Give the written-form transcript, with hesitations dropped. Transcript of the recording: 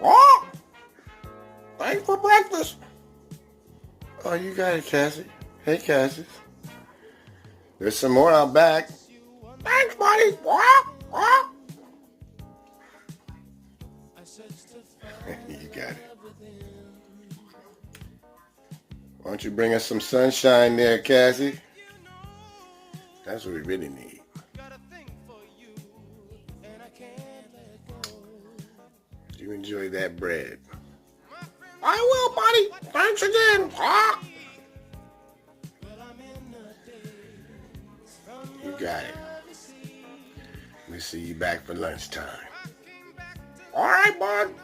Oh, thanks for breakfast. Oh, you got it, Cassie. Hey, Cassius. There's some more out back. Thanks, buddy. You got it. Why don't you bring us some sunshine there, Cassie? That's what we really need. You enjoy that bread. I will, buddy. Thanks again. You got it. We'll see you back for lunchtime. All right, bud.